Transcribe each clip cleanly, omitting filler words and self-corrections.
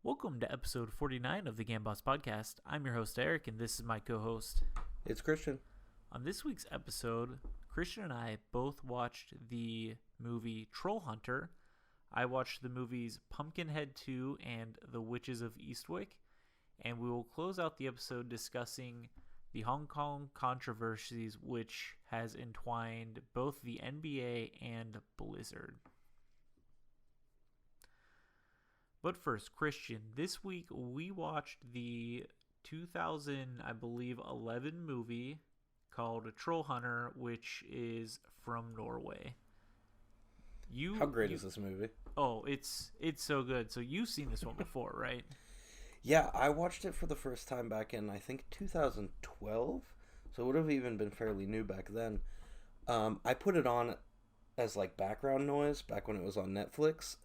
Welcome to episode 49 of the Gambots podcast. I'm your host, Eric, and this is my co host. It's Christian. On this week's episode, Christian and I both watched the movie Troll Hunter. I watched the movies Pumpkinhead 2 and The Witches of Eastwick, and we will close out the episode discussing the Hong Kong controversies which has entwined both the NBA and Blizzard. But first, Christian, this week we watched the 2011 movie called Troll Hunter, which is from Norway. How great is this movie? Oh, it's so good. So you've seen this one before, right? Yeah, I watched it for the first time back in, I think, 2012. So it would have even been fairly new back then. I put it on as like background noise back when it was on Netflix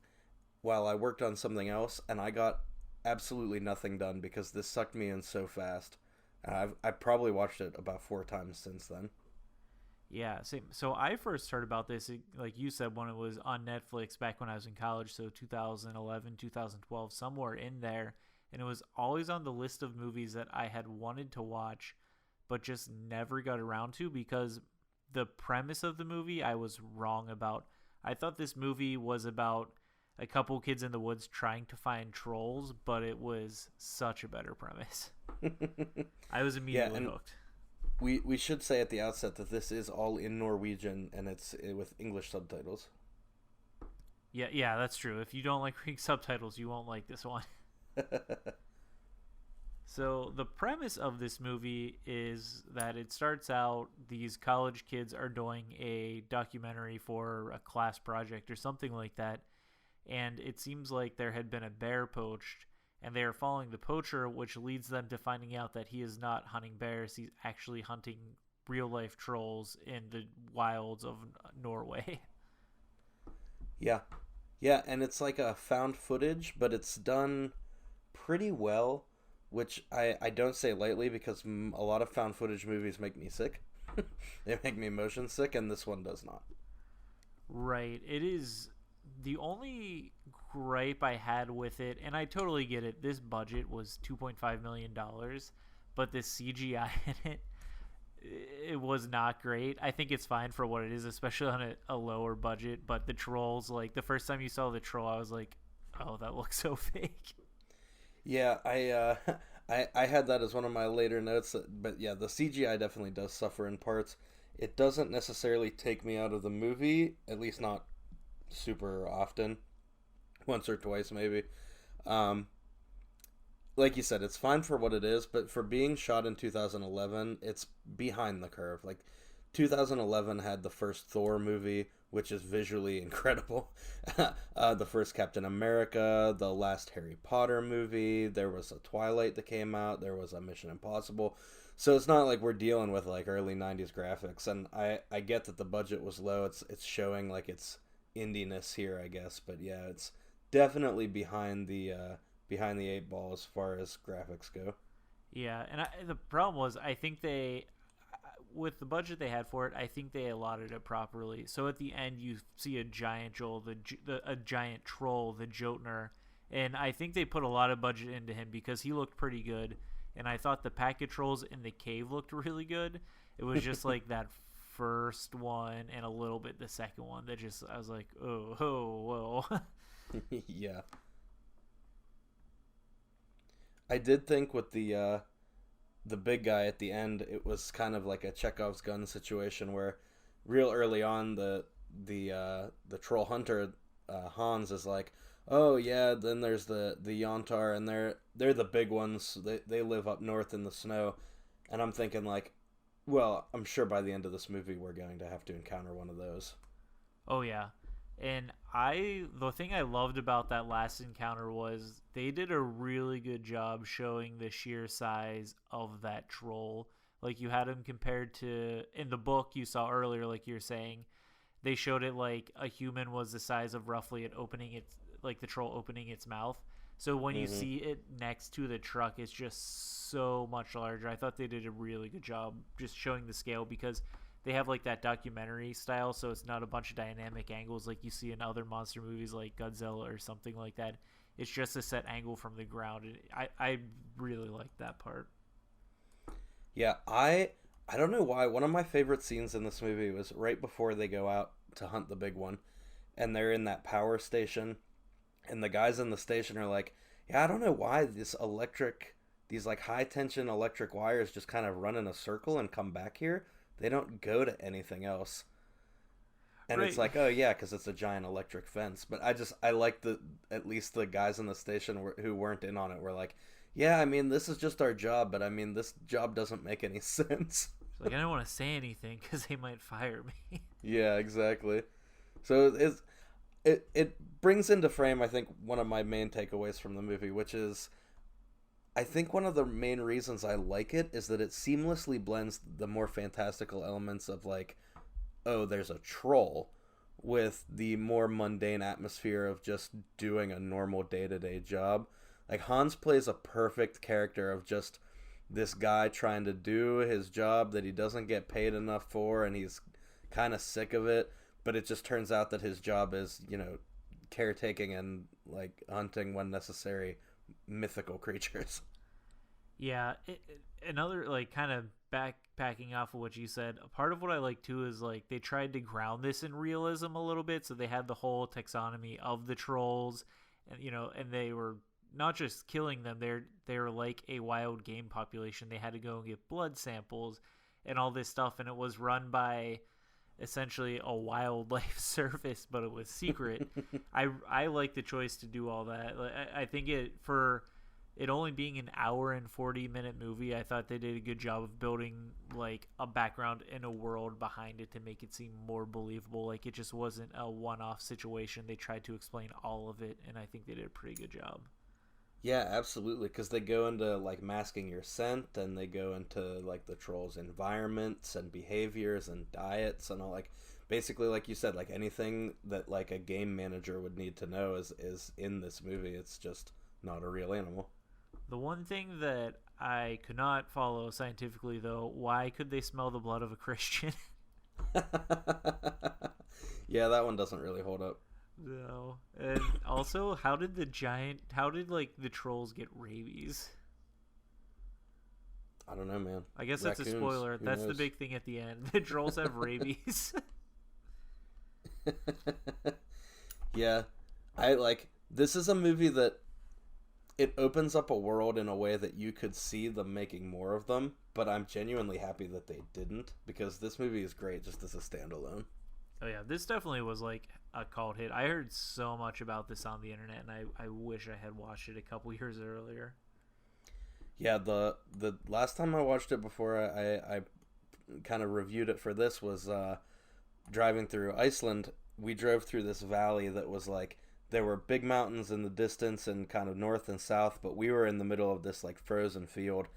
while I worked on something else, and I got absolutely nothing done because this sucked me in so fast. I've probably watched it about 4 times since then. Yeah, same. So I first heard about this, like you said, when it was on Netflix back when I was in college, so 2011, 2012, somewhere in there. And it was always on the list of movies that I had wanted to watch, but just never got around to because the premise of the movie I was wrong about. I thought this movie was about a couple kids in the woods trying to find trolls, but it was such a better premise. I was immediately hooked. We should say at the outset that this is all in Norwegian and it's with English subtitles. Yeah, that's true. If you don't like reading subtitles, you won't like this one. So the premise of this movie is that it starts out these college kids are doing a documentary for a class project or something like that, and it seems like there had been a bear poached, and they are following the poacher, which leads them to finding out that he is not hunting bears, he's actually hunting real-life trolls in the wilds of Norway. Yeah, and it's like a found footage, but it's done pretty well, which I don't say lightly because a lot of found footage movies make me sick. They make me motion sick, and this one does not. Right. It is the only gripe I had with it, and I totally get it. This budget was $2.5 million, but the CGI in it was not great. I think it's fine for what it is, especially on a lower budget. But the trolls, like the first time you saw the troll, I was like, oh, that looks so fake. Yeah, I had that as one of my later notes, but yeah, the CGI definitely does suffer in parts. It doesn't necessarily take me out of the movie, at least not super often, once or twice maybe. Like you said, it's fine for what it is, but for being shot in 2011, it's behind the curve. Like 2011 had the first Thor movie, which is visually incredible. The first Captain America, the last Harry Potter movie. There was a Twilight that came out. There was a Mission Impossible. So it's not like we're dealing with like early 90s graphics. And I get that the budget was low. It's showing like its indiness here, I guess. But yeah, it's definitely behind the 8 ball as far as graphics go. Yeah, and the problem was I think they, with the budget they had for it, I think they allotted it properly. So at the end, you see a giant troll, a giant troll, the Jotner, and I think they put a lot of budget into him because he looked pretty good. And I thought the packet trolls in the cave looked really good. It was just like that first one and a little bit the second one that just I was like, whoa. Yeah. I did think with the big guy at the end, it was kind of like a Chekhov's gun situation where, real early on, the troll hunter Hans is like, oh yeah, then there's the Yontar, and they're the big ones. They live up north in the snow, and I'm thinking like, well, I'm sure by the end of this movie we're going to have to encounter one of those. Oh yeah. And the thing I loved about that last encounter was they did a really good job showing the sheer size of that troll. Like you had him compared to, in the book you saw earlier, like you're saying, they showed it like a human was the size of roughly it opening its, like the troll opening its mouth. So when you see it next to the truck, it's just so much larger. I thought they did a really good job just showing the scale because they have like that documentary style, so it's not a bunch of dynamic angles like you see in other monster movies like Godzilla or something like that. It's just a set angle from the ground. And I really like that part. Yeah, I don't know why. One of my favorite scenes in this movie was right before they go out to hunt the big one, and they're in that power station, and the guys in the station are like, "Yeah, I don't know why these like high tension electric wires just kind of run in a circle and come back here. They don't go to anything else." And Right. it's like, oh yeah, because it's a giant electric fence. But I like at least the guys in the station who weren't in on it were like, yeah, I mean, this is just our job, but I mean, this job doesn't make any sense. It's like I don't want to say anything because they might fire me. Yeah, exactly. So it brings into frame, I think, one of my main takeaways from the movie, which is, I think one of the main reasons I like it is that it seamlessly blends the more fantastical elements of like, oh, there's a troll, with the more mundane atmosphere of just doing a normal day-to-day job. Like, Hans plays a perfect character of just this guy trying to do his job that he doesn't get paid enough for, and he's kind of sick of it, but it just turns out that his job is, caretaking and, like, hunting when necessary mythical creatures. Yeah, another like kind of backpacking off of what you said. A part of what I like too is like they tried to ground this in realism a little bit, so they had the whole taxonomy of the trolls, and and they were not just killing them; they're like a wild game population. They had to go and get blood samples and all this stuff, and it was run by essentially a wildlife service, but it was secret. I like the choice to do all that. I think it only being an hour and 40-minute movie, I thought they did a good job of building like a background and a world behind it to make it seem more believable. Like it just wasn't a one-off situation. They tried to explain all of it, and I think they did a pretty good job. Yeah, absolutely, because they go into like masking your scent, and they go into like the trolls' environments and behaviors and diets and all, like basically like you said, like anything that like a game manager would need to know is in this movie. It's just not a real animal. The one thing that I could not follow scientifically, though, why could they smell the blood of a Christian? Yeah, that one doesn't really hold up. No. And also, how did like the trolls get rabies? I don't know, man. I guess Raccoons, that's a spoiler. who That's the knows? big thing at the end. The trolls have rabies. Yeah, this is a movie that it opens up a world in a way that you could see them making more of them, but I'm genuinely happy that they didn't, because this movie is great just as a standalone. Oh yeah, this definitely was like a cult hit. I heard so much about this on the internet, and I wish I had watched it a couple years earlier. Yeah, the last time I watched it before I kind of reviewed it for this was driving through Iceland. We drove through this valley that was like, there were big mountains in the distance and kind of north and south, but we were in the middle of this like frozen field.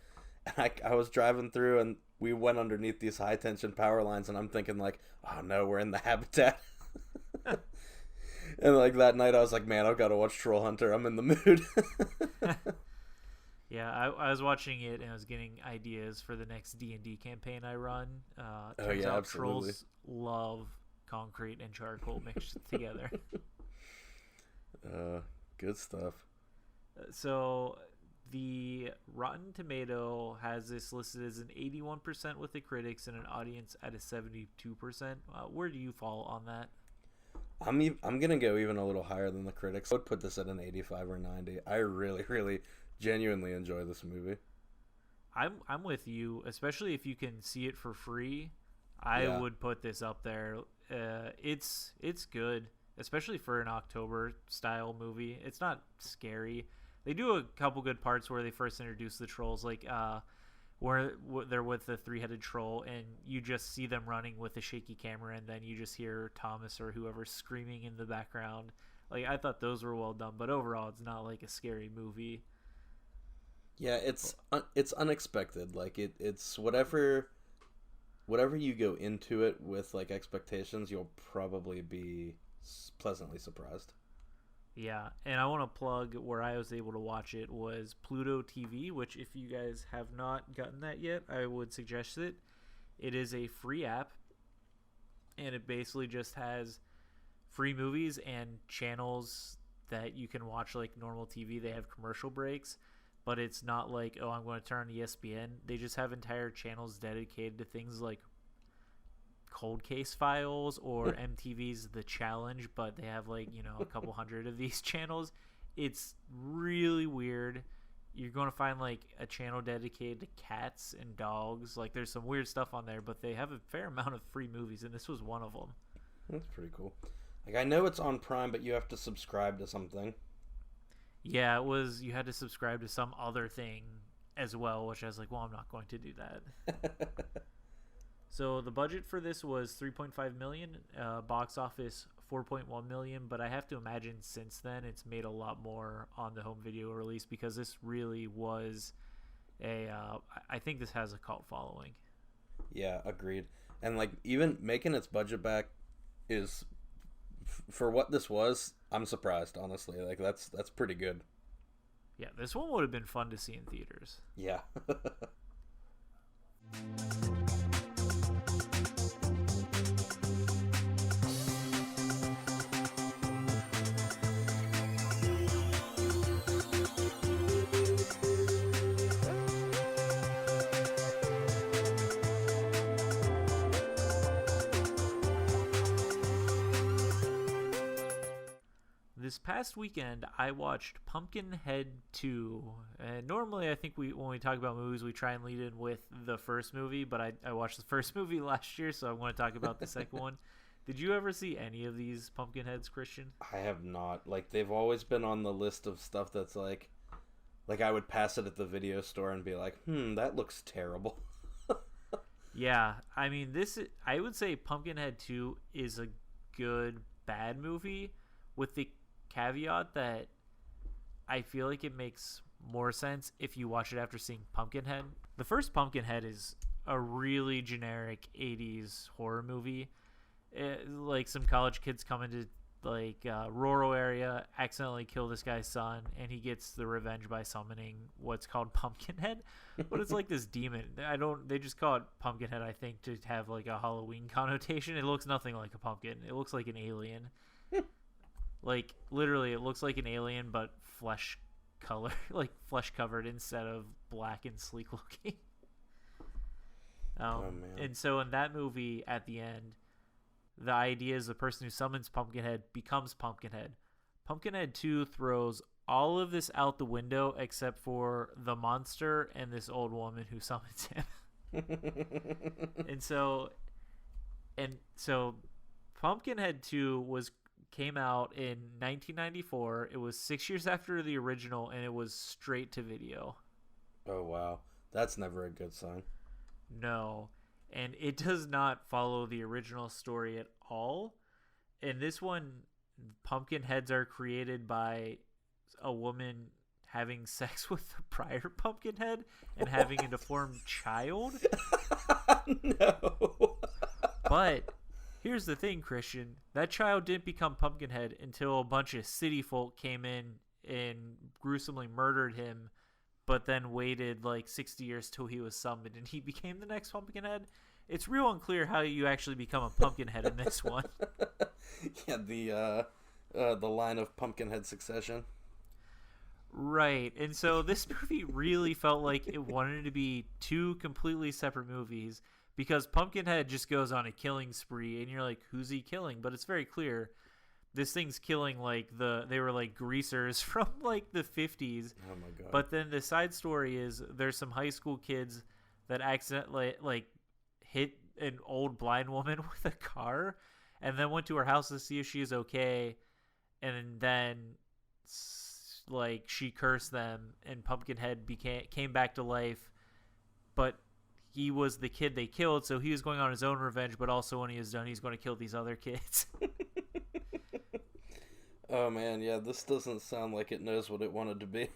And I was driving through, and we went underneath these high tension power lines, and I'm thinking like, oh no, we're in the habitat. And like that night I was like, man, I've got to watch Troll Hunter. I'm in the mood. Yeah, I was watching it and I was getting ideas for the next D&D campaign I run. Turns out absolutely. trolls love concrete and charcoal mixed together. Good stuff. So the Rotten Tomato has this listed as an 81% with the critics and an audience at a 72%. Where do you fall on that? I'm gonna go even a little higher than the critics. I would put this at an 85 or 90. I really, really, genuinely enjoy this movie. I'm with you, especially if you can see it for free. I would put this up there. It's good, especially for an October style movie. It's not scary. They do a couple good parts where they first introduce the trolls, like where they're with the three-headed troll, and you just see them running with a shaky camera, and then you just hear Thomas or whoever screaming in the background. Like, I thought those were well done, but overall, it's not like a scary movie. Yeah, it's unexpected. Like it's whatever you go into it with like expectations, you'll probably be pleasantly surprised. Yeah, and I want to plug where I was able to watch it was Pluto TV, which if you guys have not gotten that yet, I would suggest it. It is a free app. and it basically just has free movies and channels that you can watch like normal TV. They have commercial breaks, but it's not like, oh, I'm going to turn on ESPN. They just have entire channels dedicated to things like Cold Case Files or MTV's The Challenge, but they have like, a couple hundred of these channels. It's really weird. You're going to find like a channel dedicated to cats and dogs. Like there's some weird stuff on there, but they have a fair amount of free movies, and this was one of them. That's pretty cool. Like, I know it's on Prime, but you have to subscribe to something. Yeah, it was. You had to subscribe to some other thing as well, which I was like, well, I'm not going to do that. So the budget for this was $3.5 million, box office $4.1 million, but I have to imagine since then it's made a lot more on the home video release, because this really was I think this has a cult following. Yeah, agreed. And like, even making its budget back is, for what this was, I'm surprised, honestly. Like, that's pretty good. Yeah, this one would have been fun to see in theaters. Yeah. This past weekend, I watched Pumpkinhead 2. And normally, I think when we talk about movies, we try and lead in with the first movie, but I watched the first movie last year, so I want to talk about the second one. Did you ever see any of these Pumpkinheads, Christian? I have not. Like, they've always been on the list of stuff that's like I would pass it at the video store and be like, that looks terrible. Yeah, I mean, I would say Pumpkinhead 2 is a good, bad movie, with the caveat that I feel like it makes more sense if you watch it after seeing Pumpkinhead. The first Pumpkinhead is a really generic 80s horror movie. Like, some college kids come into like a rural area, accidentally kill this guy's son, and he gets the revenge by summoning what's called Pumpkinhead. But it's like this demon. They just call it Pumpkinhead, I think, to have like a Halloween connotation. It looks nothing like a pumpkin. It looks like an alien. Like, literally, it looks like an alien, but flesh color, like flesh covered instead of black and sleek looking. Oh, man. And so in that movie, at the end, the idea is the person who summons Pumpkinhead becomes Pumpkinhead. Pumpkinhead 2 throws all of this out the window except for the monster and this old woman who summons him. And so Pumpkinhead 2 came out in 1994. It was 6 years after the original, and it was straight to video. Oh, wow. That's never a good sign. No. And it does not follow the original story at all. In this one, pumpkin heads are created by a woman having sex with the prior Pumpkinhead and having a deformed child. No. But here's the thing, Christian. That child didn't become Pumpkinhead until a bunch of city folk came in and gruesomely murdered him, but then waited like 60 years till he was summoned and he became the next Pumpkinhead. It's real unclear how you actually become a Pumpkinhead in this one. Yeah, the line of Pumpkinhead succession. Right. And so this movie really felt like it wanted to be two completely separate movies, because Pumpkinhead just goes on a killing spree and you're like, who's he killing? But it's very clear this thing's killing like they were like greasers from like the 50s. Oh my god. But then the side story is there's some high school kids that accidentally like hit an old blind woman with a car and then went to her house to see if she is okay, and then like she cursed them and Pumpkinhead came back to life, but he was the kid they killed, so he was going on his own revenge, but also when he is done he's going to kill these other kids. Oh man, yeah, this doesn't sound like it knows what it wanted to be.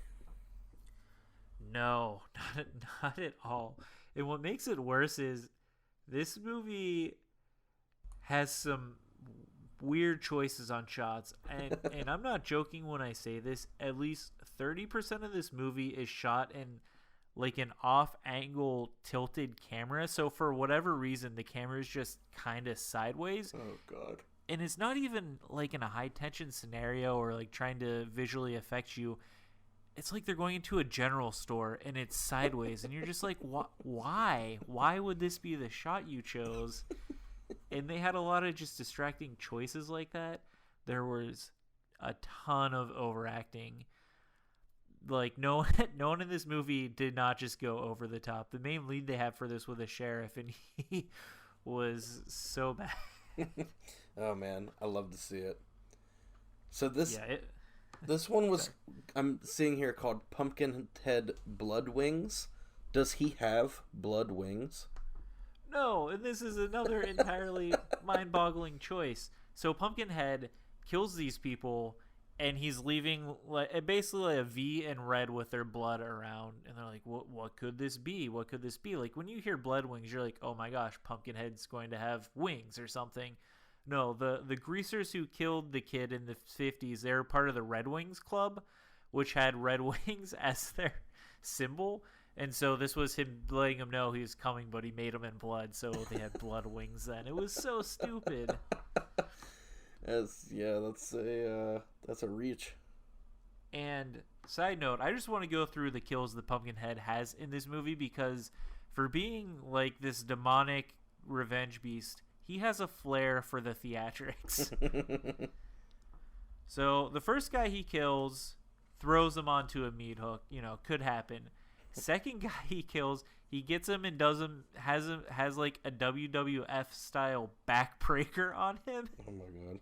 No, not at all. And what makes it worse is this movie has some weird choices on shots, and I'm not joking when I say this. At least 30% of this movie is shot in like an off-angle tilted camera. So for whatever reason, the camera is just kind of sideways. Oh God. And it's not even like in a high tension scenario or like trying to visually affect you. It's like they're going into a general store and it's sideways and you're just like, why would this be the shot you chose? And they had a lot of just distracting choices like that. There was a ton of overacting. Like no one in this movie did not just go over the top. The main lead they have for this was a sheriff, and he was so bad. Oh man, I love to see it. So this one was I'm seeing here called Pumpkinhead Blood Wings. Does he have blood wings? No, and this is another entirely mind-boggling choice. So Pumpkinhead kills these people. And he's leaving basically a V in red with their blood around. And they're like, what could this be? What could this be? Like, when you hear blood wings, you're like, oh my gosh, Pumpkinhead's going to have wings or something. No, the greasers who killed the kid in the 50s, they were part of the Red Wings Club, which had red wings as their symbol. And so this was him letting them know he was coming, but he made them in blood. So they had blood wings then. It was so stupid. That's a reach. And side note, I just want to go through the kills the Pumpkinhead has in this movie because for being like this demonic revenge beast, he has a flair for the theatrics. So the first guy he kills throws him onto a meat hook, could happen. Second guy he kills, he gets him and has like a WWF style backbreaker on him. Oh my God.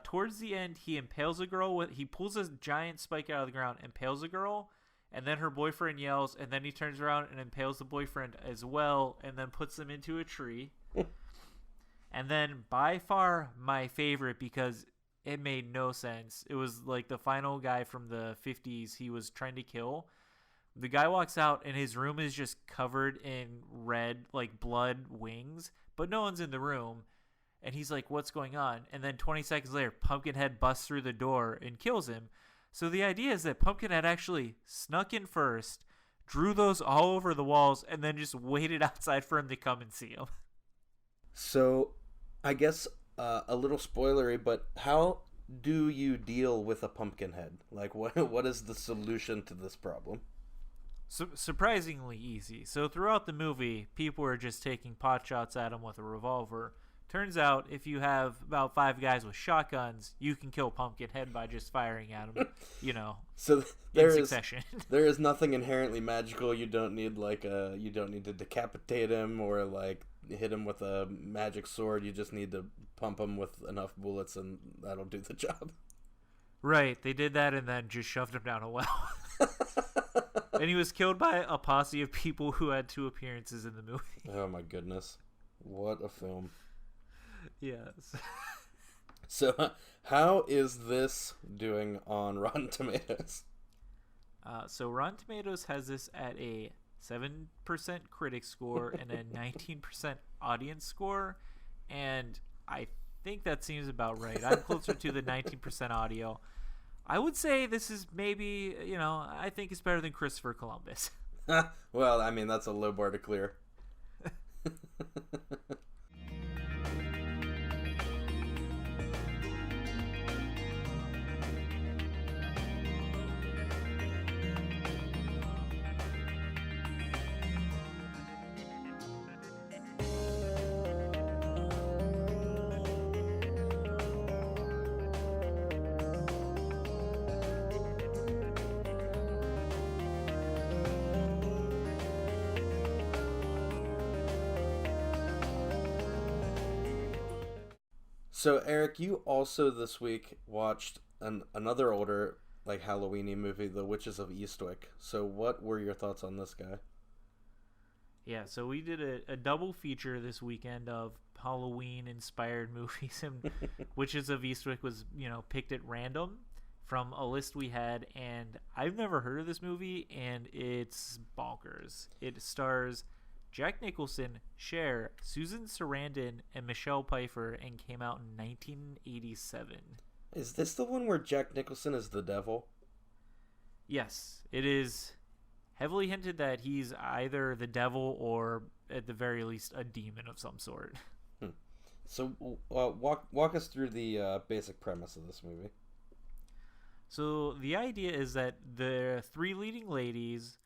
Towards the end, he impales a girl he pulls a giant spike out of the ground, impales a girl, and then her boyfriend yells, and then he turns around and impales the boyfriend as well, and then puts them into a tree. And then by far my favorite, because it made no sense, it was like the final guy from the 50s he was trying to kill. The guy walks out and his room is just covered in red, like blood wings, but no one's in the room. And he's like, what's going on? And then 20 seconds later, Pumpkinhead busts through the door and kills him. So the idea is that Pumpkinhead actually snuck in first, drew those all over the walls, and then just waited outside for him to come and see him. So I guess a little spoilery, but how do you deal with a Pumpkinhead? Like, what is the solution to this problem? Surprisingly easy. So throughout the movie, people are just taking pot shots at him with a revolver. Turns out, if you have about 5 guys with shotguns, you can kill Pumpkinhead by just firing at him, So in succession. There is nothing inherently magical. You don't need you don't need to decapitate him or like hit him with a magic sword. You just need to pump him with enough bullets, and that'll do the job. Right. They did that and then just shoved him down a well. And he was killed by a posse of people who had 2 appearances in the movie. Oh my goodness. What a film. Yes. So, how is this doing on Rotten Tomatoes? So Rotten Tomatoes has this at a 7% critic score and a 19% audience score, and I think that seems about right. I'm closer to the 19% audio. I would say this is maybe, I think it's better than Christopher Columbus. Well, I mean, that's a low bar to clear. So, Eric, you also this week watched another older, like, Halloween-y movie, The Witches of Eastwick. So what were your thoughts on this guy? Yeah, so we did a double feature this weekend of Halloween-inspired movies, and Witches of Eastwick was, picked at random from a list we had, and I've never heard of this movie, and it's bonkers. It stars Jack Nicholson, Cher, Susan Sarandon, and Michelle Pfeiffer, and came out in 1987. Is this the one where Jack Nicholson is the devil? Yes, it is heavily hinted that he's either the devil or at the very least a demon of some sort. So walk us through the basic premise of this movie. So the idea is that the three leading ladies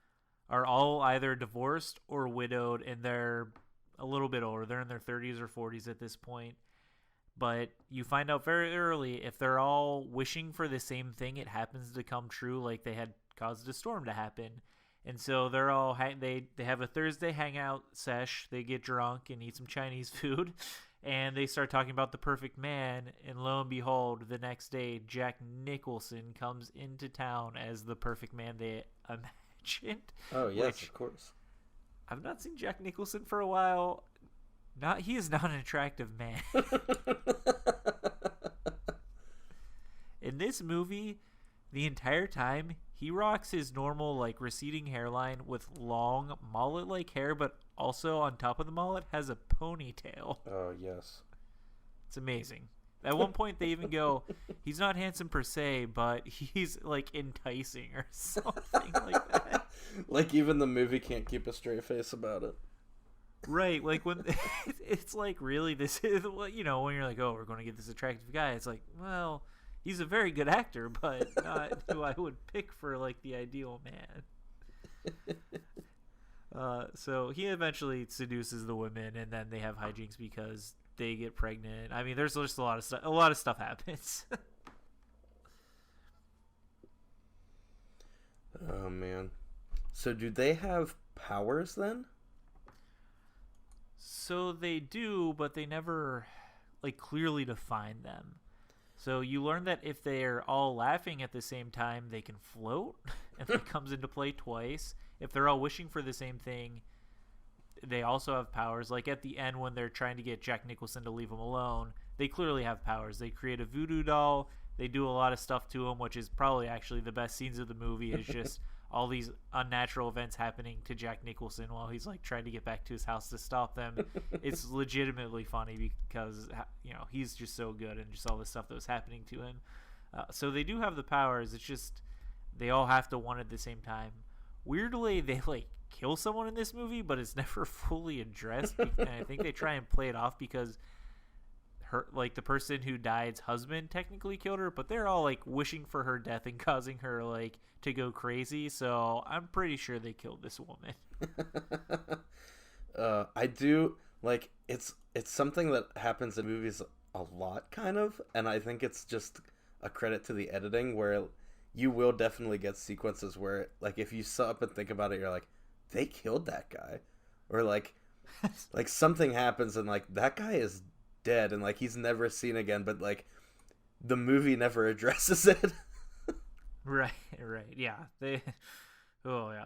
are all either divorced or widowed, and they're a little bit older. They're in their 30s or 40s at this point. But you find out very early if they're all wishing for the same thing, it happens to come true, like they had caused a storm to happen. And so they're all they have a Thursday hangout sesh. They get drunk and eat some Chinese food, and they start talking about the perfect man. And lo and behold, the next day, Jack Nicholson comes into town as the perfect man they imagined. Oh yes, of course. I've not seen Jack Nicholson for a while. He is not an attractive man. In this movie, the entire time, he rocks his normal, like, receding hairline with long mullet-like hair, but also on top of the mullet has a ponytail. Oh, yes. It's amazing. At one point, they even go, he's not handsome per se, but he's, like, enticing or something like that. Like, even the movie can't keep a straight face about it. Right, like, when it's like, really, this is, you know, when you're like, oh, we're going to get this attractive guy, it's like, well, he's a very good actor, but not who I would pick for, like, the ideal man. So he eventually seduces the women, and then they have hijinks because they get pregnant. I mean, there's just a lot of stuff. A lot of stuff happens. Oh man. So do they have powers then? So they do, but they never, like, clearly define them. So you learn that if they're all laughing at the same time, they can float, and that comes into play twice. If they're all wishing for the same thing, they also have powers. Like at the end when they're trying to get Jack Nicholson to leave him alone, they clearly have powers. They create a voodoo doll. They do a lot of stuff to him, which is probably actually the best scenes of the movie, is just all these unnatural events happening to Jack Nicholson while he's like trying to get back to his house to stop them. It's legitimately funny because, you know, he's just so good and just all the stuff that was happening to him. So they do have the powers. It's just they all have to want at the same time. Weirdly, they like kill someone in this movie, but it's never fully addressed. And I think they try and play it off because her, like, the person who died's husband technically killed her, but they're all like wishing for her death and causing her like to go crazy. So I'm pretty sure they killed this woman. I do like it's something that happens in movies a lot, kind of, and I think it's just a credit to the editing where you will definitely get sequences where, like, if you stop and think about it, you're like, they killed that guy, or like something happens and like that guy is dead and like he's never seen again, but like the movie never addresses it. Right, yeah. Oh yeah.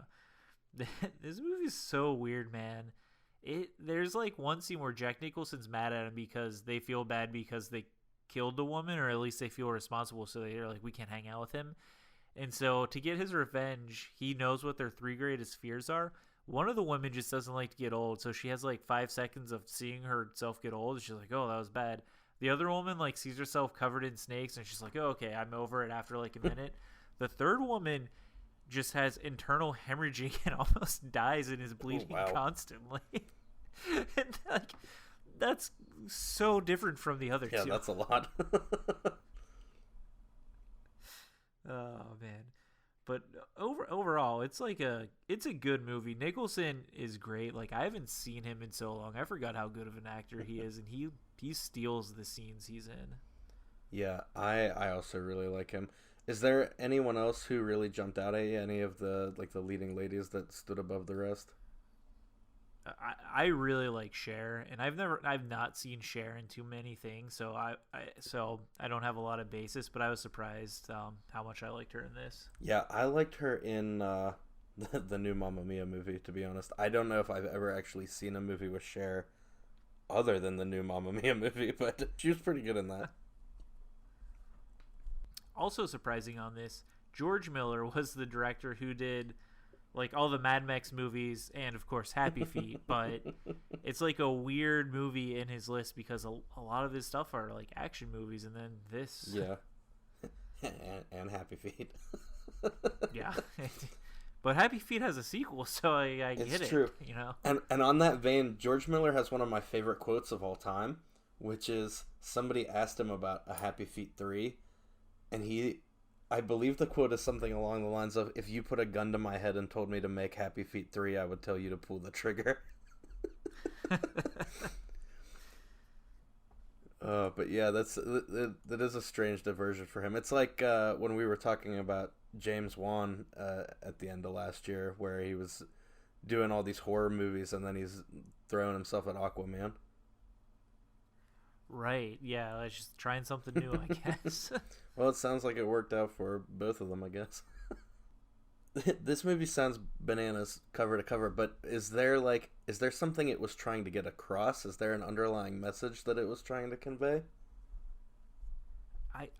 This movie's so weird, man. There's like one scene where Jack Nicholson's mad at him because they feel bad because they killed the woman, or at least they feel responsible, so they're like, we can't hang out with him. And so to get his revenge, he knows what their three greatest fears are. One of the women just doesn't like to get old, so she has like 5 seconds of seeing herself get old. She's like, oh, that was bad. The other woman like sees herself covered in snakes, and she's like, oh, okay, I'm over it after like a minute. The third woman just has internal hemorrhaging and almost dies and is bleeding constantly. And like, that's so different from the other two. Yeah, that's a lot. Oh man. But overall, it's like it's a good movie. Nicholson is great. Like, I haven't seen him in so long. I forgot how good of an actor he is, and he steals the scenes he's in. Yeah, I also really like him. Is there anyone else who really jumped out at you? Any of the leading ladies that stood above the rest? I really like Cher, and I've not seen Cher in too many things, so I don't have a lot of basis, but I was surprised how much I liked her in this. Yeah, I liked her in the new Mamma Mia movie, to be honest. I don't know if I've ever actually seen a movie with Cher other than the new Mamma Mia movie, but she was pretty good in that. Also surprising on this, George Miller was the director who did like all the Mad Max movies and of course Happy Feet, but it's like a weird movie in his list because a lot of his stuff are like action movies, and then this. Yeah. and Happy Feet. Yeah. But Happy Feet has a sequel, so I get It's it. true. You know. And on that vein, George Miller has one of my favorite quotes of all time, which is somebody asked him about a Happy Feet 3, and I believe the quote is something along the lines of, if you put a gun to my head and told me to make Happy Feet 3, I would tell you to pull the trigger. But yeah, that is a strange diversion for him. It's like when we were talking about James Wan at the end of last year, where he was doing all these horror movies and then he's throwing himself at Aquaman. Right. Yeah. It's just trying something new, I guess. Well, it sounds like it worked out for both of them, I guess. This movie sounds bananas cover to cover, but is there something it was trying to get across? Is there an underlying message that it was trying to convey?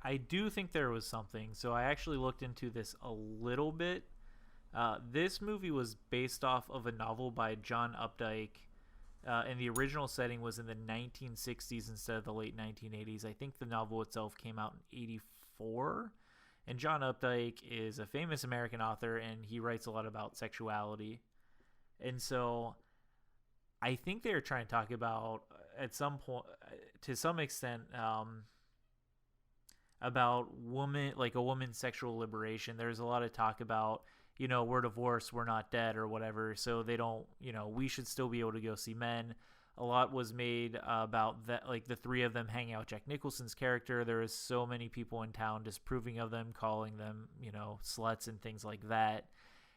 I do think there was something. So I actually looked into this a little bit. This movie was based off of a novel by John Updike, and the original setting was in the 1960s instead of the late 1980s. I think the novel itself came out in 84. And John Updike is a famous American author, and he writes a lot about sexuality. And so I think they're trying to talk about, at some point, to some extent, about a woman's sexual liberation. There's a lot of talk about, we're divorced, we're not dead or whatever. So they don't, we should still be able to go see men. A lot was made about that, like the three of them hanging out with Jack Nicholson's character. There is so many people in town disapproving of them, calling them, sluts and things like that.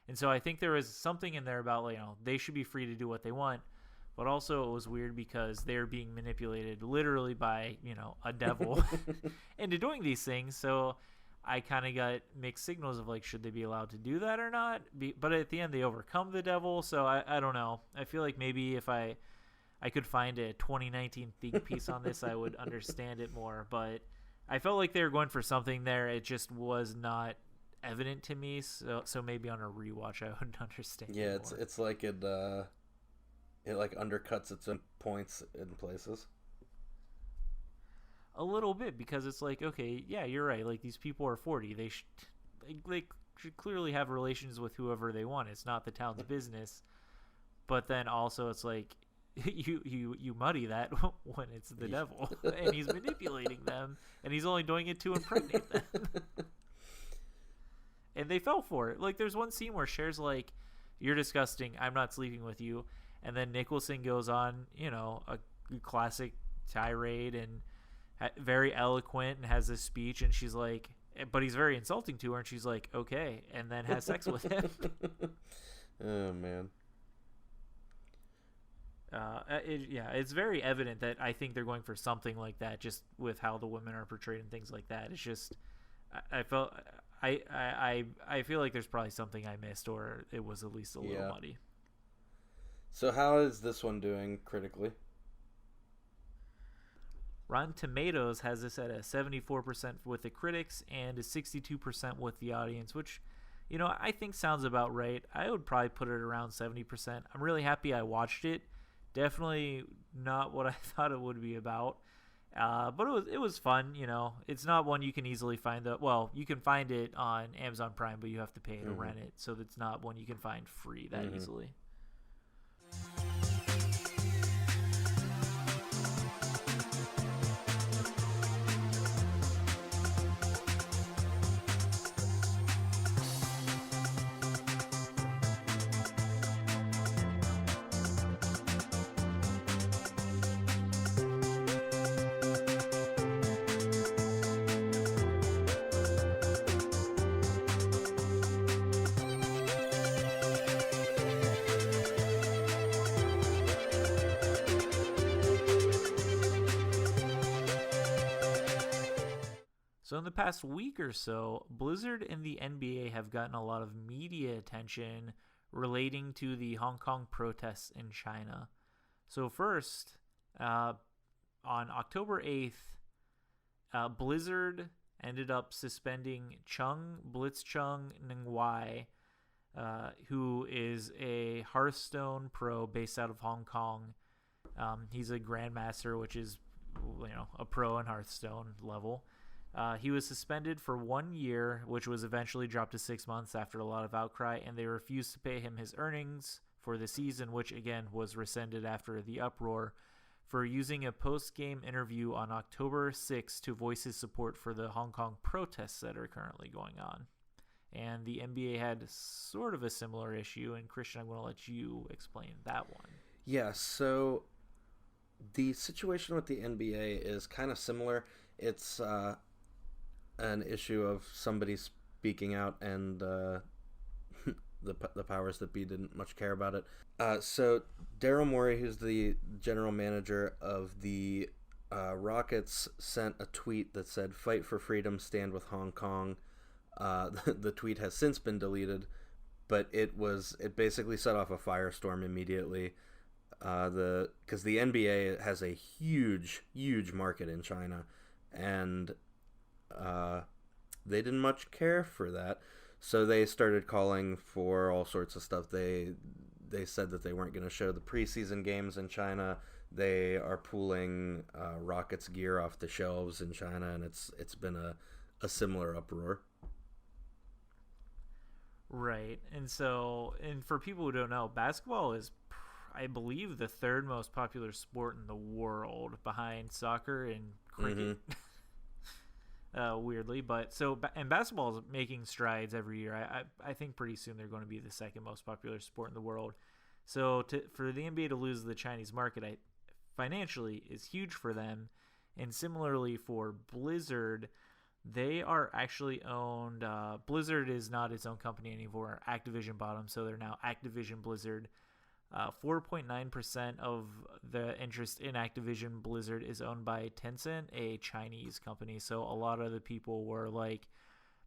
And so I think there is something in there about, they should be free to do what they want. But also it was weird because they're being manipulated literally by, a devil into doing these things. So I kind of got mixed signals of should they be allowed to do that or not? But at the end they overcome the devil. So I don't know. I feel like maybe if I could find a 2019 think piece on this, I would understand it more. But I felt like they were going for something there. It just was not evident to me. So maybe on a rewatch, I would understand. Yeah, it more. it's like it undercuts its own points in places. A little bit, because it's like, okay, yeah, you're right. Like, these people are 40. They should clearly have relations with whoever they want. It's not the town's business. But then also it's like, you muddy that when it's the devil and he's manipulating them and he's only doing it to impregnate them. And they fell for it. Like, there's one scene where Cher's like, you're disgusting, I'm not sleeping with you. And then Nicholson goes on, a classic tirade and very eloquent and has this speech, and she's like, but he's very insulting to her, and she's like, okay, and then has sex with him. Oh man. It's very evident that I think they're going for something like that, just with how the women are portrayed and things like that. It's just, I feel like there's probably something I missed, or it was at least a little muddy. So how is this one doing critically? Rotten Tomatoes has this at a 74% with the critics and a 62% with the audience, which, I think sounds about right. I would probably put it around 70%. I'm really happy I watched it. Definitely not what I thought it would be about, but it was fun. It's not one you can easily find. You can find it on Amazon Prime, but you have to pay to rent it, so it's not one you can find free that easily. So in the past week or so, Blizzard and the NBA have gotten a lot of media attention relating to the Hong Kong protests in China. So first, on October 8th, Blizzard ended up suspending Chung Blitzchung Ningwai, who is a Hearthstone pro based out of Hong Kong. He's a grandmaster, which is, a pro in Hearthstone level. He was suspended for 1 year, which was eventually dropped to 6 months after a lot of outcry, and they refused to pay him his earnings for the season, which again was rescinded after the uproar, for using a post-game interview on October 6th to voice his support for the Hong Kong protests that are currently going on. And the NBA had sort of a similar issue, and Christian, I'm going to let you explain that one. Yeah, so the situation with the NBA is kind of similar. It's an issue of somebody speaking out, and the powers that be didn't much care about it. So Daryl Morey, who's the general manager of the Rockets, sent a tweet that said, "Fight for freedom, stand with Hong Kong." The tweet has since been deleted, but it basically set off a firestorm immediately. Because the NBA has a huge market in China, and they didn't much care for that, so they started calling for all sorts of stuff. They said that they weren't going to show the preseason games in China. They are pulling Rockets gear off the shelves in China, and it's been a similar uproar. Right. And for people who don't know, basketball is, I believe, the third most popular sport in the world, behind soccer and cricket. Weirdly, and basketball is making strides every year. I think pretty soon they're going to be the second most popular sport in the world. So for the NBA to lose the Chinese market, financially is huge for them. And similarly for Blizzard, they are actually owned. Blizzard is not its own company anymore. Activision bought them, so they're now Activision-Blizzard. 4.9% of the interest in Activision Blizzard is owned by Tencent, a Chinese company. So a lot of the people were like,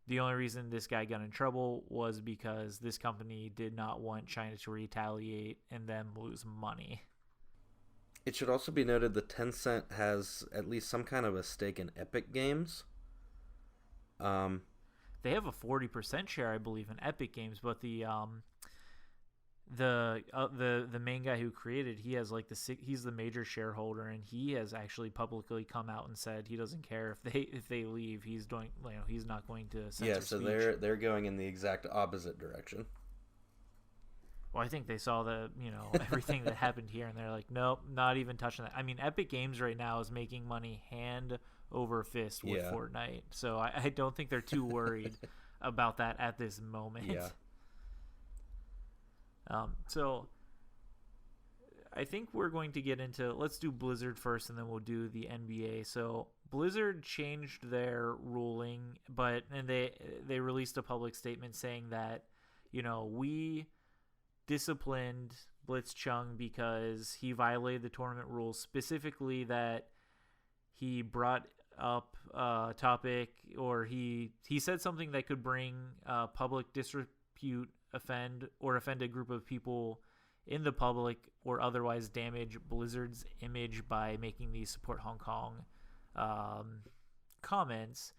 the only reason this guy got in trouble was because this company did not want China to retaliate and then lose money. It should also be noted that Tencent has at least some kind of a stake in Epic Games. They have a 40% share, I believe, in Epic Games, but the main guy who created, he has he's the major shareholder, and he has actually publicly come out and said he doesn't care if they leave. He's doing, he's not going to censor so speech. they're going in the exact opposite direction. Well, I think they saw everything that happened here, and they're like, nope, not even touching that. I mean, Epic Games right now is making money hand over fist with Fortnite, so I don't think they're too worried about that at this moment. Yeah. So I think we're going to get into, let's do Blizzard first, and then we'll do the NBA. So Blizzard changed their ruling, and they released a public statement saying that, we disciplined Blitzchung because he violated the tournament rules, specifically that he brought up a topic, or he said something that could bring public disrepute, offend a group of people in the public, or otherwise damage Blizzard's image by making these support Hong Kong comments.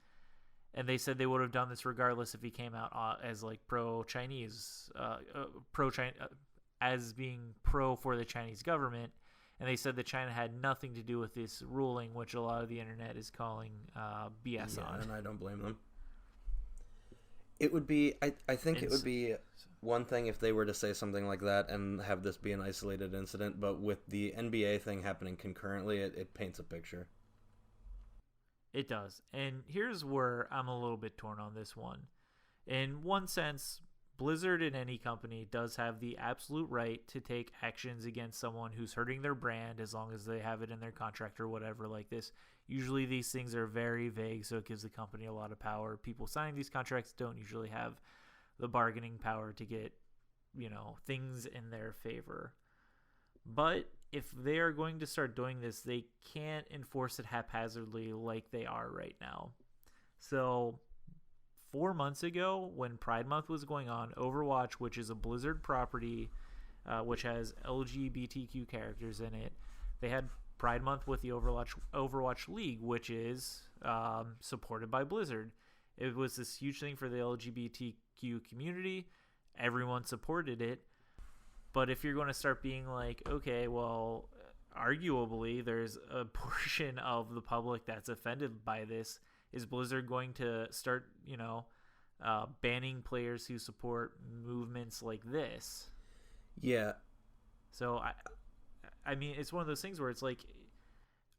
And they said they would have done this regardless if he came out as pro-Chinese, as being pro for the Chinese government. And they said that China had nothing to do with this ruling, which a lot of the internet is calling BS on. And I don't blame them. It would be, I think it would be one thing if they were to say something like that and have this be an isolated incident, but with the NBA thing happening concurrently, it paints a picture. It does. And here's where I'm a little bit torn on this one. In one sense, Blizzard in any company does have the absolute right to take actions against someone who's hurting their brand, as long as they have it in their contract or whatever like this. Usually these things are very vague, so it gives the company a lot of power. People signing these contracts don't usually have the bargaining power to get, things in their favor. But if they are going to start doing this, they can't enforce it haphazardly like they are right now. So 4 months ago, when Pride Month was going on, Overwatch, which is a Blizzard property, which has LGBTQ characters in it, they had Pride Month with the Overwatch League, which is supported by Blizzard. It was this huge thing for the LGBTQ community. Everyone supported it. But if you're going to start being like, okay, well, arguably there's a portion of the public that's offended by this, is Blizzard going to start, banning players who support movements like this? Yeah. So I mean, it's one of those things where it's like,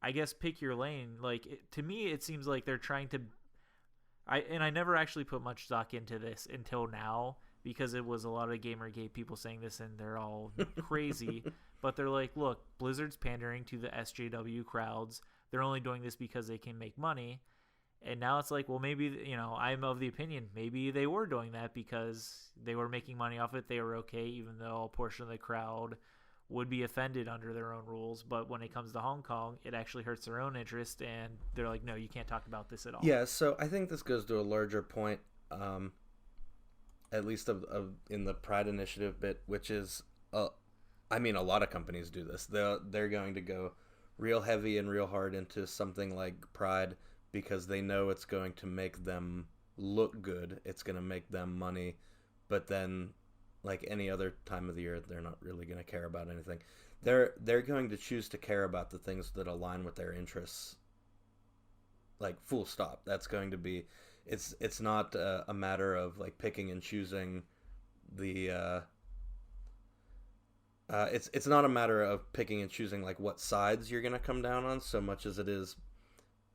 I guess pick your lane. Like to me, it seems like they're trying to. I never actually put much stock into this until now, because it was a lot of Gamergate people saying this, and they're all crazy. But they're like, look, Blizzard's pandering to the SJW crowds. They're only doing this because they can make money. And now it's like, well, maybe, I'm of the opinion maybe they were doing that because they were making money off it. They were okay, even though a portion of the crowd would be offended under their own rules. But when it comes to Hong Kong, it actually hurts their own interest, and they're like, no, you can't talk about this at all. Yeah, so I think this goes to a larger point, at least of in the Pride Initiative bit, which is, I mean, a lot of companies do this. They're going to go real heavy and real hard into something like Pride because they know it's going to make them look good. It's going to make them money. But then, like any other time of the year, they're not really going to care about anything. They're going to choose to care about the things that align with their interests. Like, full stop. That's going to be... It's not a matter of, like, picking and choosing the... It's not a matter of picking and choosing, like, what sides you're going to come down on, so much as it is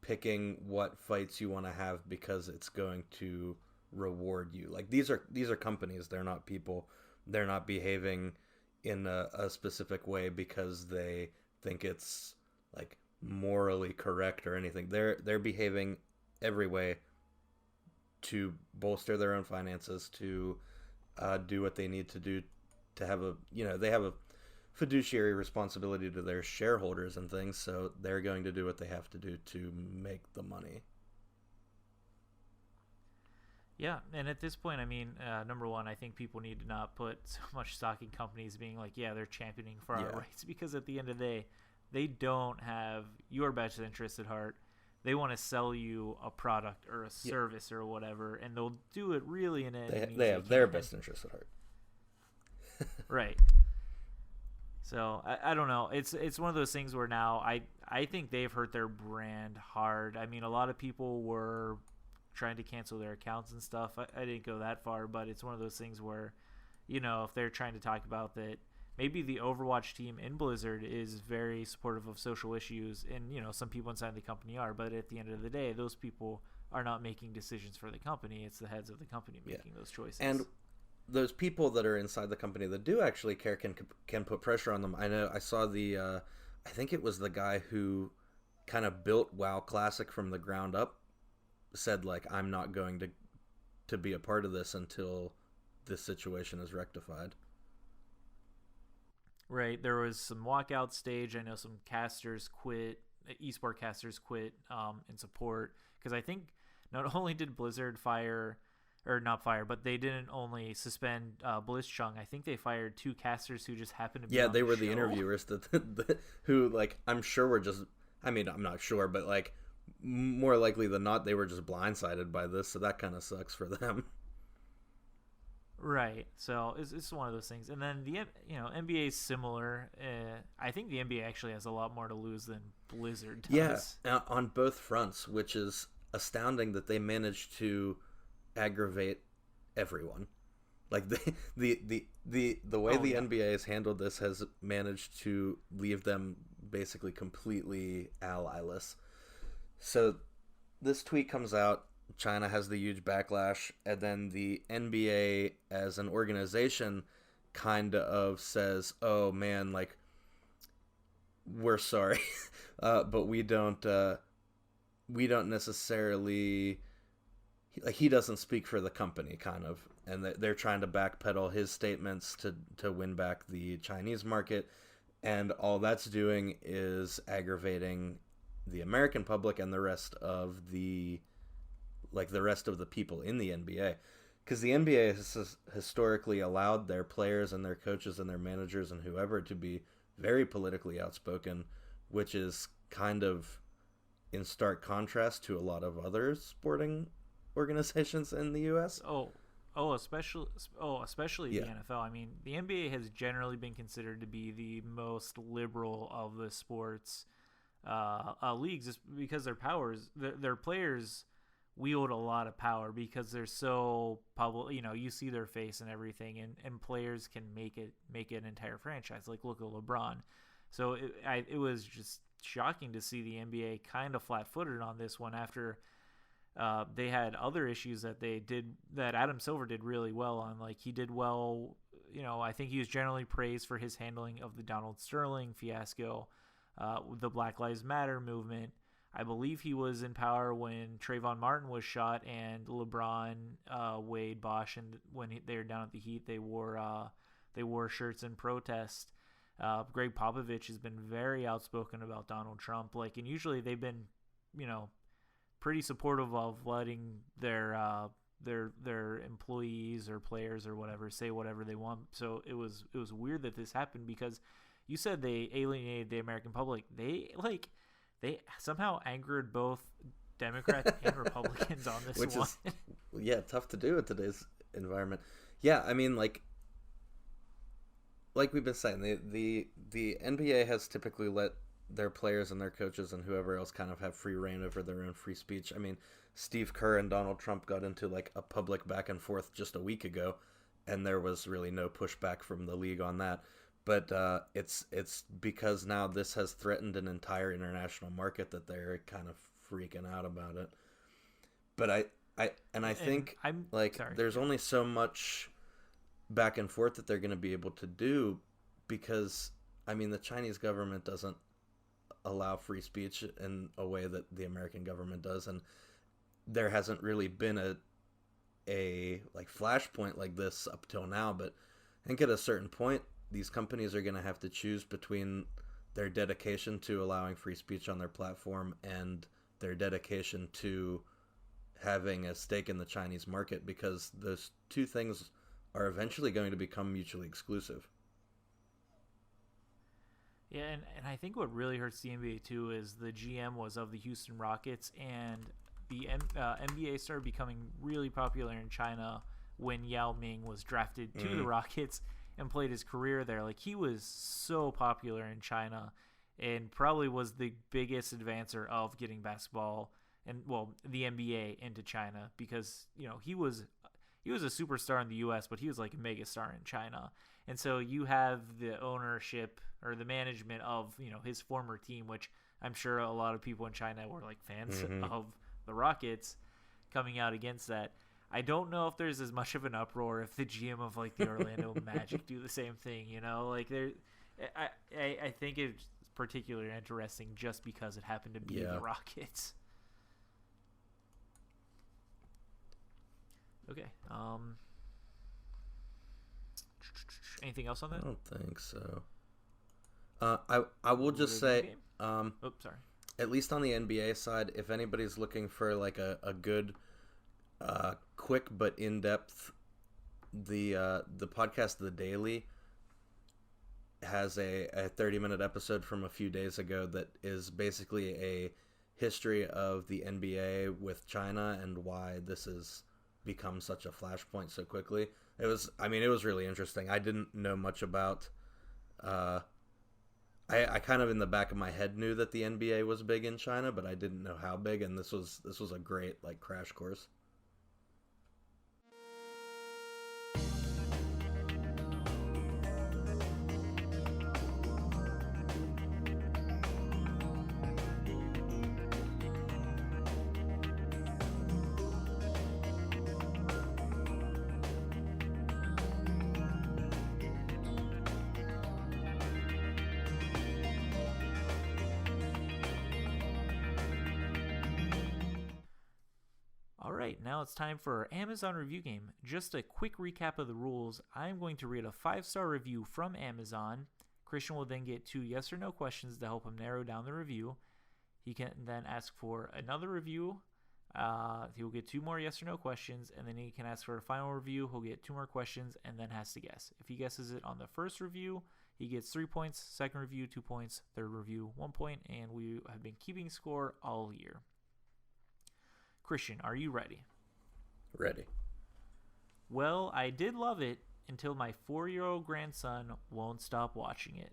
picking what fights you want to have because it's going to reward you. Like, these are companies, they're not people. They're not behaving in a specific way because they think it's, like, morally correct or anything. They're behaving every way to bolster their own finances, to do what they need to do, to have a, they have a fiduciary responsibility to their shareholders and things, so they're going to do what they have to do to make the money. Yeah, and at this point, I mean, number one, I think people need to not put so much stock in companies being like, yeah, they're championing for our rights, because at the end of the day, they don't have your best interest at heart. They want to sell you a product or a service or whatever, and they'll do it really in it. They have their best interest at heart. Right. So I don't know. It's one of those things where now I think they've hurt their brand hard. I mean, a lot of people were trying to cancel their accounts and stuff. I didn't go that far, but it's one of those things where, if they're trying to talk about that, maybe the Overwatch team in Blizzard is very supportive of social issues, and some people inside the company are, but at the end of the day, those people are not making decisions for the company. It's the heads of the company making those choices. And those people that are inside the company that do actually care can put pressure on them. I know I saw I think it was the guy who kind of built WoW Classic from the ground up, said, like, I'm not going to be a part of this until this situation is rectified. Right. There was some walkout stage. I know some casters quit, esport casters quit in support, because I think not only did Blizzard but they didn't only suspend Blitzchung. I think they fired 2 casters who just happened to be on they were the the interviewers who, like, I'm sure were just, I mean, I'm not sure, but, like, more likely than not, they were just blindsided by this, so that kind of sucks for them. Right. So it's one of those things. And then the NBA is similar. I think the NBA actually has a lot more to lose than Blizzard does. Yeah, on both fronts, which is astounding that they managed to aggravate everyone. Like, the way the NBA has handled this has managed to leave them basically completely ally-less. So this tweet comes out, China has the huge backlash, and then the NBA as an organization kind of says, oh man, like, we're sorry, but we don't necessarily, like, he doesn't speak for the company, kind of, and they're trying to backpedal his statements to win back the Chinese market, and all that's doing is aggravating the American public and the rest of the people in the NBA, because the NBA has historically allowed their players and their coaches and their managers and whoever to be very politically outspoken, which is kind of in stark contrast to a lot of other sporting organizations in the U.S. Especially the NFL. I mean, the NBA has generally been considered to be the most liberal of the sports leagues, just because their players wield a lot of power because they're so public. You see their face and everything, and players can make an entire franchise. Like, look at LeBron. So it was just shocking to see the NBA kind of flat-footed on this one after they had other issues that Adam Silver did really well on. Like, he did well. I think he was generally praised for his handling of the Donald Sterling fiasco, the Black Lives Matter movement. I believe he was in power when Trayvon Martin was shot, and LeBron, Wade, Bosh, and when they were down at the Heat, they wore shirts in protest. Greg Popovich has been very outspoken about Donald Trump, and usually they've been, pretty supportive of letting their employees or players or whatever say whatever they want. So it was weird that this happened because you said they alienated the American public. They somehow angered both Democrats and Republicans on this Which one. Is tough to do in today's environment. Yeah, I mean, like we've been saying, the NBA has typically let their players and their coaches and whoever else kind of have free reign over their own free speech. I mean, Steve Kerr and Donald Trump got into like a public back and forth just a week ago, and there was really no pushback from the league on that. But it's because now this has threatened an entire international market that they're kind of freaking out about it. But I think there's only so much back and forth that they're going to be able to do because, I mean, the Chinese government doesn't allow free speech in a way that the American government does, and there hasn't really been a flashpoint like this up till now. But I think at a certain point, these companies are going to have to choose between their dedication to allowing free speech on their platform and their dedication to having a stake in the Chinese market, because those two things are eventually going to become mutually exclusive. Yeah, and I think what really hurts the NBA too is the GM was of the Houston Rockets, and the NBA started becoming really popular in China when Yao Ming was drafted to the Rockets and played his career there. Like, he was so popular in China and probably was the biggest advancer of getting basketball and, well, the NBA into China, because, he was a superstar in the US, but he was like a mega star in China. And so you have the ownership or the management of, his former team, which I'm sure a lot of people in China were like fans of the Rockets, coming out against that. I don't know if there's as much of an uproar if the GM of like the Orlando Magic do the same thing, I think it's particularly interesting just because it happened to be the Rockets. Okay. Anything else on that? I don't think so. I will just say, sorry. At least on the NBA side, if anybody's looking for like a good, quick but in-depth, the podcast The Daily has a 30-minute episode from a few days ago that is basically a history of the NBA with China and why this has become such a flashpoint so quickly. It was really interesting. I didn't know much about. I kind of in the back of my head knew that the NBA was big in China, but I didn't know how big. And this was a great crash course. Now it's time for our Amazon review game. Just a quick recap of the rules. I'm going to read a 5-star review from Amazon. Christian will then get 2 yes or no questions to help him narrow down the review. He can then ask for another review. He will get 2 more yes or no questions, and then he can ask for a final review. He'll get 2 more questions and then has to guess. If he guesses it on the first review, he gets 3 points. Second review, 2 points. Third review, 1 point. And we have been keeping score all year. Christian, are you ready? Ready. Well, I did love it until my 4-year-old grandson won't stop watching it.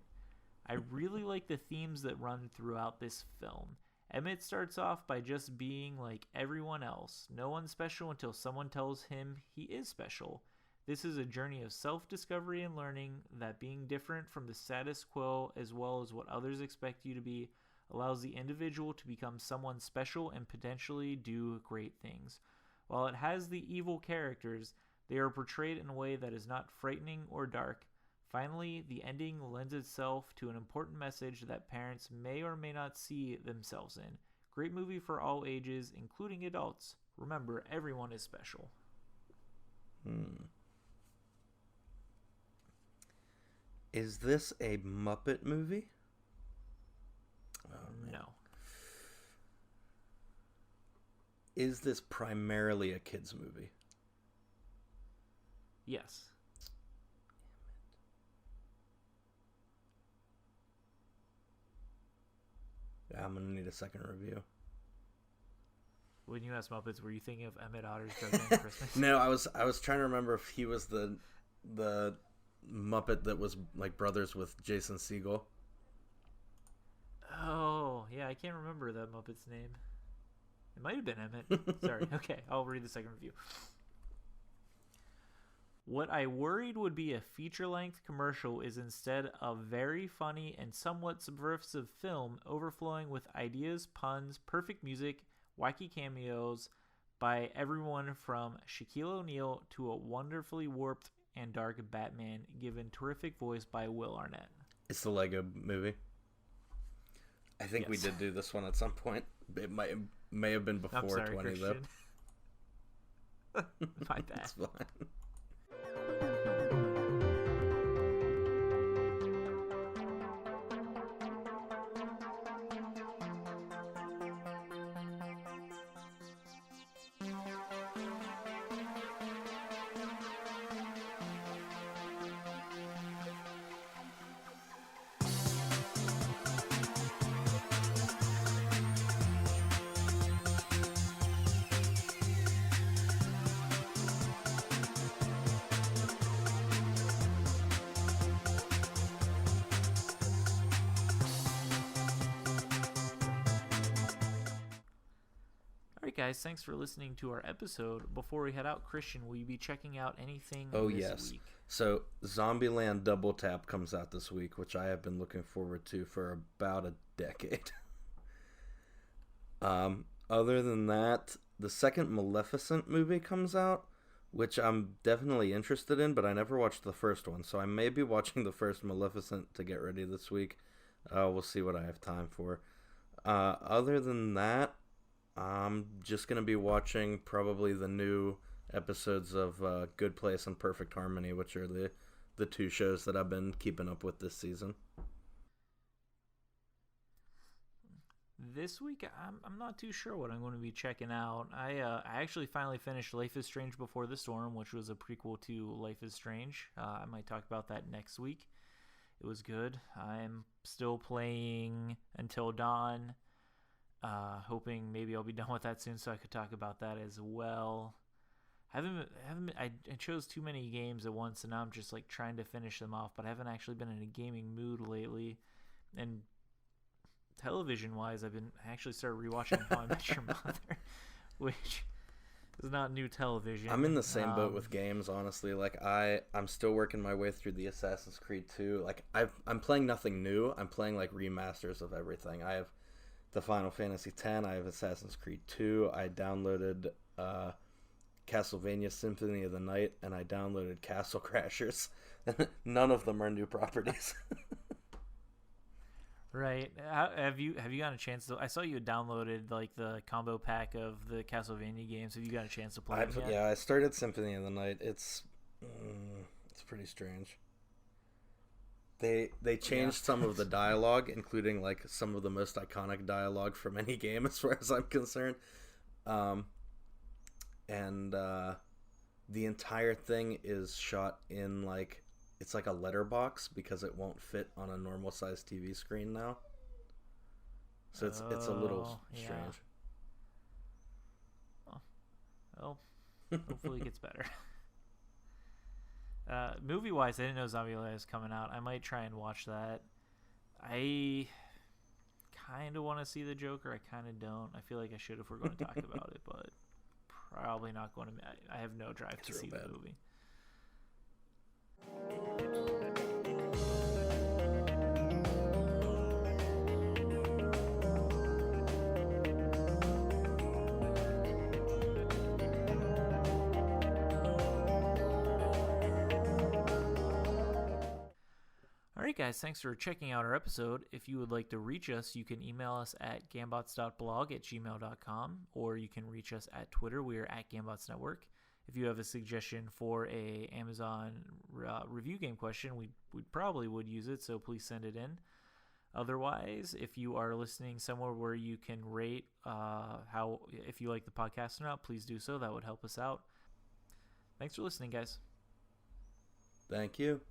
I really like the themes that run throughout this film, Emmett starts off by just being like everyone else. No one's special until someone tells him he is special. This is a journey of self-discovery and learning that being different from the status quo as well as what others expect you to be allows the individual to become someone special and potentially do great things. While it has the evil characters, they are portrayed in a way that is not frightening or dark. Finally, the ending lends itself to an important message that parents may or may not see themselves in. Great movie for all ages, including adults. Remember, everyone is special. Is this a Muppet movie? No. Is this primarily a kids movie? Yes. Yeah, I'm gonna need a second review. When you asked Muppets, were you thinking of Emmett Otter's Drug Christmas? No, I was trying to remember if he was the Muppet that was like brothers with Jason Segel. Oh, yeah, I can't remember that Muppet's name. It might have been Emmett. Sorry. Okay, I'll read the second review. What I worried would be a feature-length commercial is instead a very funny and somewhat subversive film overflowing with ideas, puns, perfect music, wacky cameos by everyone from Shaquille O'Neal to a wonderfully warped and dark Batman, given terrific voice by Will Arnett. It's the Lego movie. I think Yes. we did do this one at some point. It may have been before I'm sorry, 20 Christian. though. My bad. It's fine. Alright guys, thanks for listening to our episode. Before we head out, Christian, will you be checking out anything Oh, this yes. week? So, Zombieland Double Tap comes out this week, which I have been looking forward to for about a decade. Other than that, the second Maleficent movie comes out, which I'm definitely interested in, but I never watched the first one, so I may be watching the first Maleficent to get ready this week. We'll see what I have time for. Other than that, I'm just going to be watching probably the new episodes of Good Place and Perfect Harmony, which are the two shows that I've been keeping up with this season. This week, I'm not too sure what I'm going to be checking out. I actually finally finished Life is Strange Before the Storm, which was a prequel to Life is Strange. I might talk about that next week. It was good. I'm still playing Until Dawn. Hoping maybe I'll be done with that soon so I could talk about that as well. I chose too many games at once and now I'm just like trying to finish them off, but I haven't actually been in a gaming mood lately. And television wise, I actually started rewatching How I Met Your Mother, which is not new television. I'm in the same boat with games, honestly. Like I'm still working my way through the Assassin's Creed 2. Like I'm playing nothing new. I'm playing like remasters of everything. I have the Final Fantasy X. I have Assassin's Creed 2. I downloaded Castlevania Symphony of the Night, and I downloaded Castle Crashers. None of them are new properties. Right. Have you gotten a chance to? I saw you had downloaded like the combo pack of the Castlevania games. Have you got a chance to play it yet? Yeah, I started Symphony of the Night. It's pretty strange. They changed some of the dialogue, including like some of the most iconic dialogue from any game, as far as I'm concerned. And the entire thing is shot in like it's like a letterbox because it won't fit on a normal sized TV screen now. So it's a little strange. Yeah. Well, hopefully it gets better. Movie wise, I didn't know Zombieland was coming out. I might try and watch that. I kind of want to see the Joker. I kind of don't. I feel like I should if we're going to talk about it, but probably not going to. I have no drive to see the movie. Alright guys, thanks for checking out our episode. If you would like to reach us, you can email us at gambots.blog@gmail.com, or you can reach us at Twitter. We are at Gambots Network. If you have a suggestion for a Amazon review game question, we probably would use it, so please send it in. Otherwise, if you are listening somewhere where you can rate if you like the podcast or not, please do so. That would help us out. Thanks for listening, guys. Thank you.